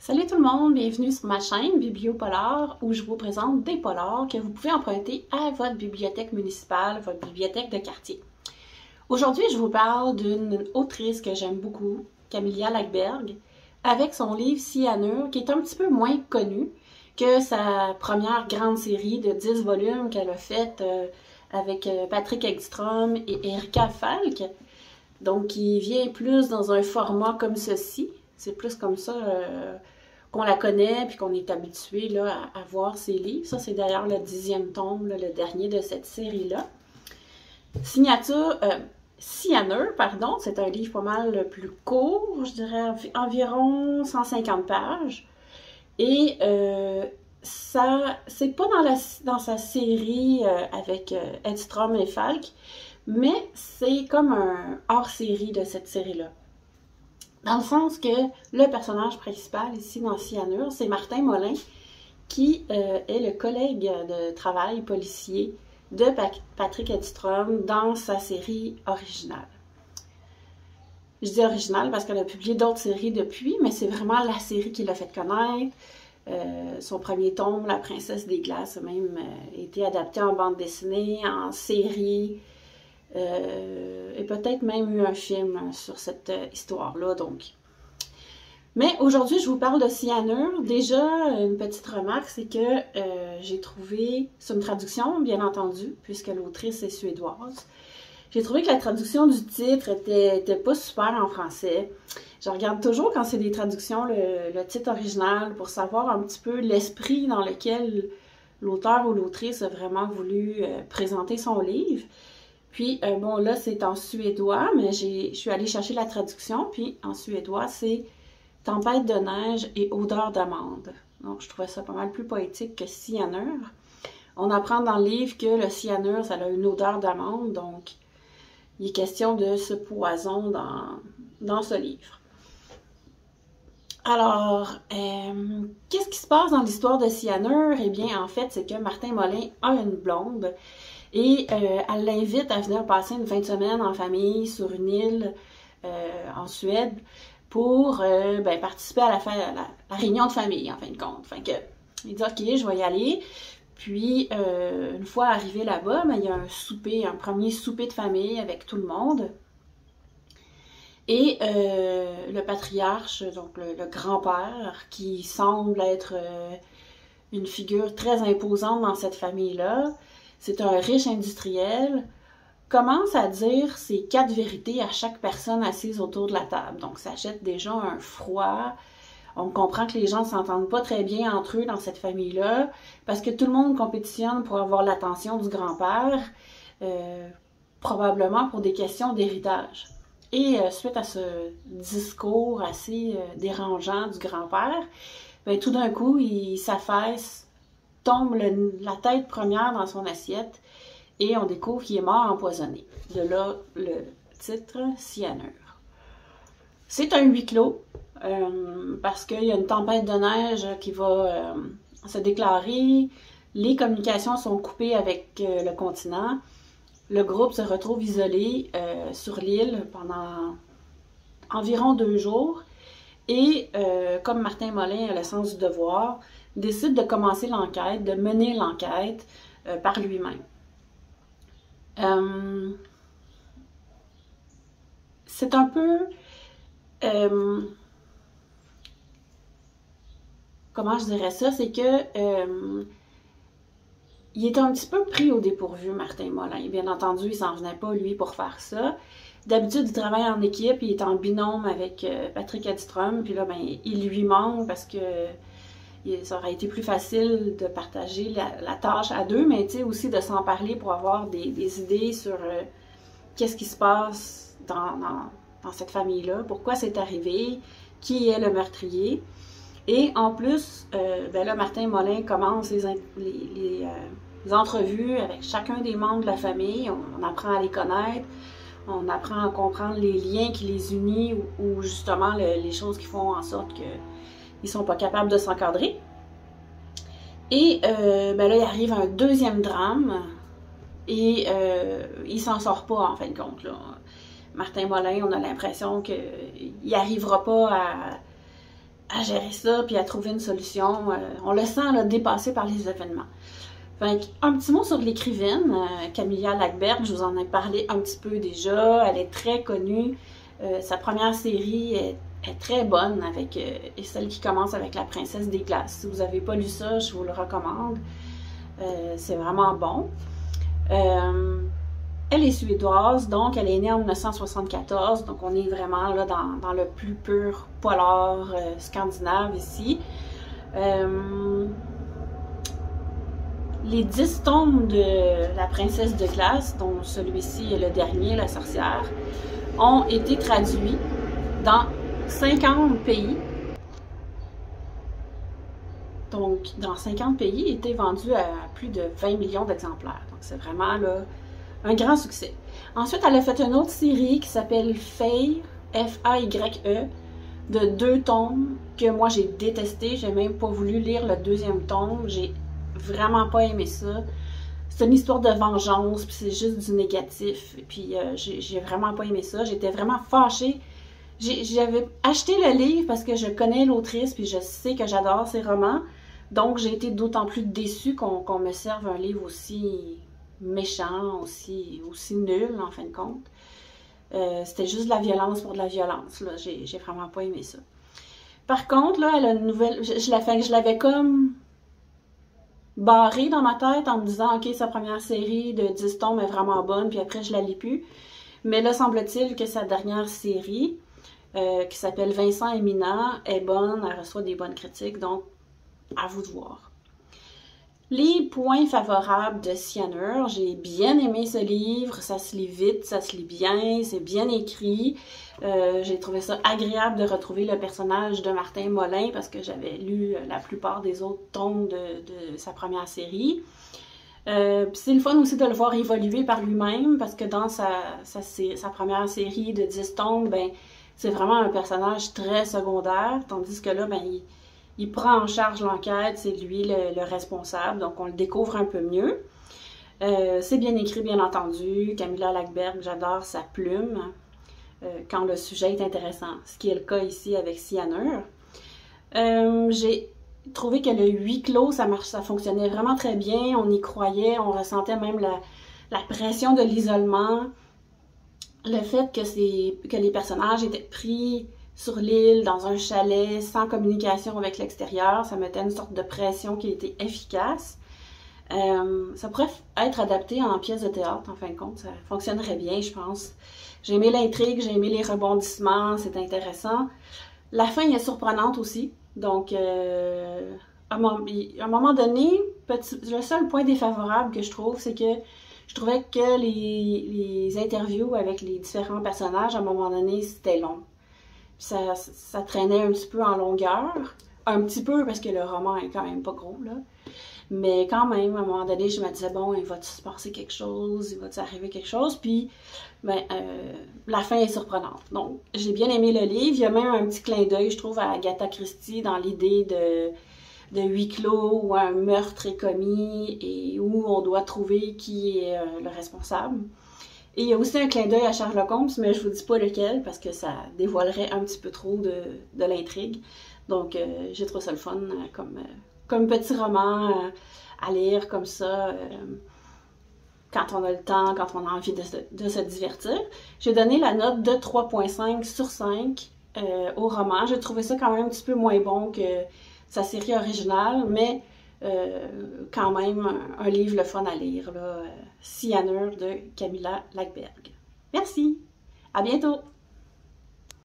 Salut tout le monde, bienvenue sur ma chaîne Bibliopolar où je vous présente des polars que vous pouvez emprunter à votre bibliothèque municipale, votre bibliothèque de quartier. Aujourd'hui, je vous parle d'une autrice que j'aime beaucoup, Camélia Lackberg, avec son livre Cyanure, qui est un petit peu moins connu que sa première grande série de 10 volumes qu'elle a faite avec Patrick Ekstrom et Erika Falk. Donc, qui vient plus dans un format comme ceci. C'est plus comme ça qu'on la connaît puis qu'on est habitué là, à voir ses livres. Ça, c'est d'ailleurs le 10e tome, là, le dernier de cette série-là. Cyanure, pardon, c'est un livre pas mal plus court, je dirais environ 150 pages. Et ça, c'est pas dans sa série avec Edstrom et Falk, mais c'est comme un hors-série de cette série-là. Dans le sens que le personnage principal ici dans Cyanure, c'est Martin Molin, qui est le collègue de travail policier de Patrick Edstrom dans sa série originale. Je dis originale parce qu'elle a publié d'autres séries depuis, mais c'est vraiment la série qui l'a fait connaître. Son premier tome, La Princesse des Glaces, a même été adapté en bande dessinée, en série, et peut-être même eu un film sur cette histoire-là, donc. Mais aujourd'hui, je vous parle de Cyanure. Déjà, une petite remarque, c'est que j'ai trouvé, c'est une traduction, bien entendu, puisque l'autrice est suédoise. J'ai trouvé que la traduction du titre était pas super en français. Je regarde toujours quand c'est des traductions le titre original pour savoir un petit peu l'esprit dans lequel l'auteur ou l'autrice a vraiment voulu présenter son livre. Puis, bon, là, c'est en suédois, mais je suis allée chercher la traduction, puis en suédois, c'est « Tempête de neige et odeur d'amande ». Donc, je trouvais ça pas mal plus poétique que « cyanure ». On apprend dans le livre que le cyanure, ça a une odeur d'amande, donc il est question de ce poison dans ce livre. Alors, qu'est-ce qui se passe dans l'histoire de Cyanure? Eh bien, en fait, c'est que Martin Molin a une blonde, et elle l'invite à venir passer une fin de semaine en famille sur une île en Suède pour participer à la réunion de famille, en fin de compte. Fait que, il dit « Ok, je vais y aller ». Puis, une fois arrivé là-bas, il y a un premier souper de famille avec tout le monde. Et le patriarche, donc le grand-père, qui semble être une figure très imposante dans cette famille-là, c'est un riche industriel, commence à dire ses 4 vérités à chaque personne assise autour de la table. Donc, ça jette déjà un froid. On comprend que les gens ne s'entendent pas très bien entre eux dans cette famille-là, parce que tout le monde compétitionne pour avoir l'attention du grand-père, probablement pour des questions d'héritage. Et suite à ce discours assez dérangeant du grand-père, tout d'un coup, il s'affaisse, tombe la tête première dans son assiette et on découvre qu'il est mort empoisonné. De là, le titre Cyanure. C'est un huis clos parce qu'il y a une tempête de neige qui va se déclarer. Les communications sont coupées avec le continent. Le groupe se retrouve isolé sur l'île pendant environ 2 jours. Et comme Martin Molin a le sens du devoir, décide de commencer l'enquête, de mener l'enquête par lui-même. C'est un peu... comment je dirais ça? C'est que... il est un petit peu pris au dépourvu, Martin Molin. Bien entendu, il s'en venait pas, lui, pour faire ça. D'habitude, il travaille en équipe, il est en binôme avec Patrick Edstrom, puis là, il lui manque parce que ça aurait été plus facile de partager la tâche à 2, mais aussi de s'en parler pour avoir des idées sur qu'est-ce qui se passe dans cette famille-là, pourquoi c'est arrivé, qui est le meurtrier. Et en plus, là, Martin Molin commence les entrevues avec chacun des membres de la famille. On apprend à les connaître, on apprend à comprendre les liens qui les unissent ou justement les choses qui font en sorte qu'ils ne sont pas capables de s'encadrer. Et là, il arrive un deuxième drame et il s'en sort pas en fin de compte, là. Martin Molin, on a l'impression qu'il n'arrivera pas à à gérer ça, puis à trouver une solution. On le sent là, dépassé par les événements. Fait un petit mot sur l'écrivaine, Camilla Lackberg, je vous en ai parlé un petit peu déjà, elle est très connue. Sa première série est très bonne, et celle qui commence avec La Princesse des Glaces. Si vous n'avez pas lu ça, je vous le recommande. C'est vraiment bon. Elle est suédoise, donc elle est née en 1974, donc on est vraiment là dans le plus pur polar scandinave ici. Les 10 tomes de La Princesse de Glace, dont celui-ci est le dernier, La Sorcière, ont été traduits dans 50 pays. Donc, dans 50 pays, étaient vendus à plus de 20 millions d'exemplaires. Donc, c'est vraiment là, un grand succès. Ensuite, elle a fait une autre série qui s'appelle Faye, F-A-Y-E, de 2 tomes que moi j'ai détesté. J'ai même pas voulu lire le 2e tome. J'ai vraiment pas aimé ça. C'est une histoire de vengeance, puis c'est juste du négatif. Et puis j'ai vraiment pas aimé ça. J'étais vraiment fâchée. J'avais acheté le livre parce que je connais l'autrice, puis je sais que j'adore ses romans. Donc j'ai été d'autant plus déçue qu'on me serve un livre aussi méchant, aussi nul en fin de compte. C'était juste de la violence pour de la violence. J'ai vraiment pas aimé ça. Par contre, là, elle a une nouvelle... Je l'avais comme barré dans ma tête en me disant, OK, sa première série de 10 tomes est vraiment bonne, puis après, je la lis plus. Mais là, semble-t-il que sa dernière série, qui s'appelle Vincent et Mina, est bonne, elle reçoit des bonnes critiques, donc à vous de voir. Les points favorables de Cyanure, j'ai bien aimé ce livre, ça se lit vite, ça se lit bien, c'est bien écrit. J'ai trouvé ça agréable de retrouver le personnage de Martin Molin parce que j'avais lu la plupart des autres tomes de sa première série. C'est le fun aussi de le voir évoluer par lui-même parce que dans sa première série de 10 tomes, ben, c'est vraiment un personnage très secondaire, tandis que là, ben, il prend en charge l'enquête, c'est lui le responsable, donc on le découvre un peu mieux. C'est bien écrit, bien entendu. Camilla Lackberg, j'adore sa plume quand le sujet est intéressant, ce qui est le cas ici avec Cyanure. J'ai trouvé que le huis clos, ça fonctionnait vraiment très bien, on y croyait, on ressentait même la pression de l'isolement, le fait que les personnages étaient pris sur l'île, dans un chalet, sans communication avec l'extérieur. Ça mettait une sorte de pression qui était efficace. Ça pourrait être adapté en pièce de théâtre, en fin de compte. Ça fonctionnerait bien, je pense. J'ai aimé l'intrigue, j'ai aimé les rebondissements, c'est intéressant. La fin est surprenante aussi. Donc, à un moment donné, le seul point défavorable que je trouve, c'est que je trouvais que les interviews avec les différents personnages, à un moment donné, c'était long. Ça traînait un petit peu en longueur. Un petit peu, parce que le roman est quand même pas gros, là. Mais quand même, à un moment donné, je me disais, bon, il va-tu se passer quelque chose? Il va-tu arriver quelque chose? Puis, ben, la fin est surprenante. Donc, j'ai bien aimé le livre. Il y a même un petit clin d'œil, je trouve, à Agatha Christie dans l'idée de huis clos où un meurtre est commis et où on doit trouver qui est le responsable. Et il y a aussi un clin d'œil à Sherlock Holmes, mais je vous dis pas lequel parce que ça dévoilerait un petit peu trop de l'intrigue. Donc, j'ai trouvé ça le fun comme petit roman à lire comme ça quand on a le temps, quand on a envie de se divertir. J'ai donné la note de 3.5 sur 5 au roman. J'ai trouvé ça quand même un petit peu moins bon que sa série originale, mais quand même un livre le fun à lire, là, Cyanure de Camilla Lackberg. Merci! À bientôt!